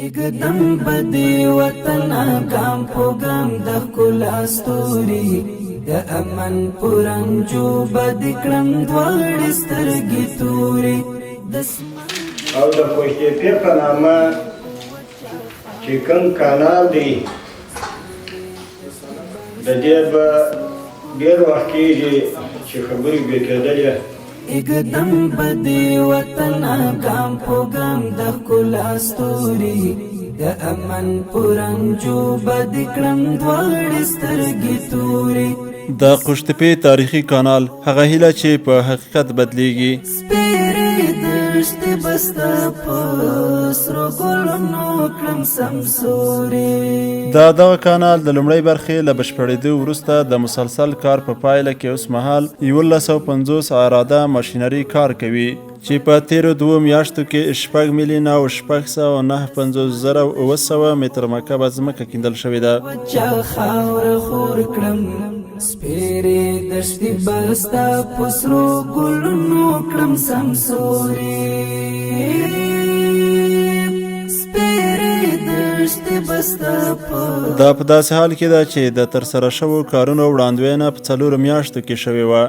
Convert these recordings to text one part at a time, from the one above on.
اقدم بدی وطن ګام په ګام د ښکلا ستوري د امن پرنجو بد کړم دواړې سترګې تورې او د خوشتېپې په نامه چې کوم کانال دی د دې به ډېر وخت کېږي چې خبرې به کېدلې اقدم بدی وطن ګام په ګام د ښکلا ستوري د امن پرنجو بد کړم دواړې سترګې تورې د قوشتېپې تاریخي کانال هغه هیله چې په حقیقت بدلیږي سپېرې دښتې بسته په سرو ګلونو کړم سمسورې دغه کانال د لومړۍ برخې له بشپړېدو وروسته د مسلسل کار په پایله کې اوس مهال 1150 اراده ماشینري کار کوي چې په تیرو 2 میاشتو کې 6,959,900 متر مکعب ځمکه کیندل شوې ده. وچه خاوره خور کړم سپېرې دښتې بسته په سرو ګلونو کړم سمسورې دا په داسې حال کې ده چې د ترسره شوو کارونو وړاندوینه په 4 میاشتو کې شوې وه.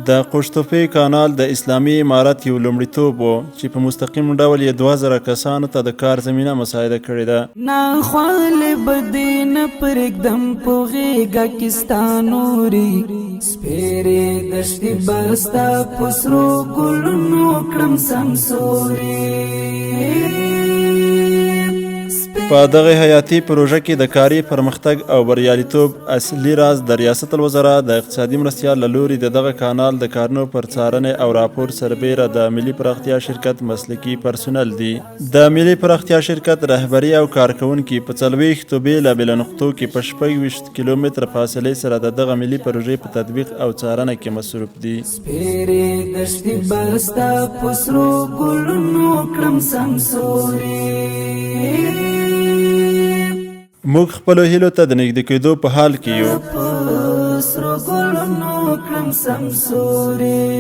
د قوشتېپې کانال د اسلامي امارت یو لومړیتوب و چې په مستقیم ډول یې 2000 کسانو ته د کار زمینه مساعده کړې ده. ناخواله بدې نه پرېږدم په غېږه کې ستا نورې سپېرې دښتې بسته په سرو ګلونو کړم سمسورې په دغه حیاتي پروژه کې د کاري پرمختګ او بریالیتوب اصلي راز د ریاست الوزرا د اقتصادي مرستیال له لوري دغه کانال د کارونو پر څارنې او راپور سربیره د ملي پراختیا شرکت مسلکي پرسونل دي. د ملي پراختیا شرکت رهبري او کارکونکي په 40 بېلابېلو نقطو کې په 26 کیلومتر فاصلې سره دغه ملي پروژې په تطبیق او څارنه کې مصروف دي. سپېرې دښتې بسته په سرو ګلونو کړم سمسورې موږ خپلو هیلو ته د نږدې کېدو په حال کې یو. سرو ګلونو کړم سمسورې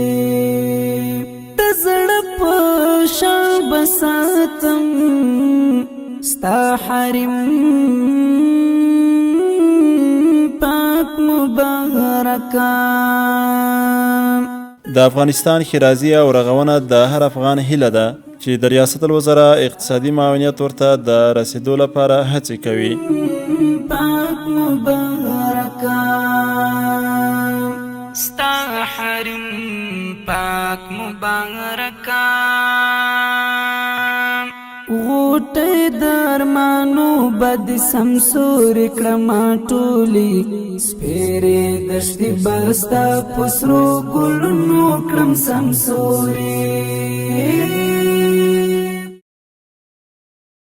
د زړه په شان بساتم ستا حرم پاک مبارکه. د افغانستان ښېرازي او رغونه د هر افغان هیله ده چې د ریاست الوزرا اقتصادي معاونیت ورته د رسیدو لپاره هڅې کوي. پاک مبارکه ستا حرم پاک مبارکه غوټې درمانو بد سمسورې کړمه ټولې سپېرې دښتې بسته په سرو ګلونو کړم سمسورې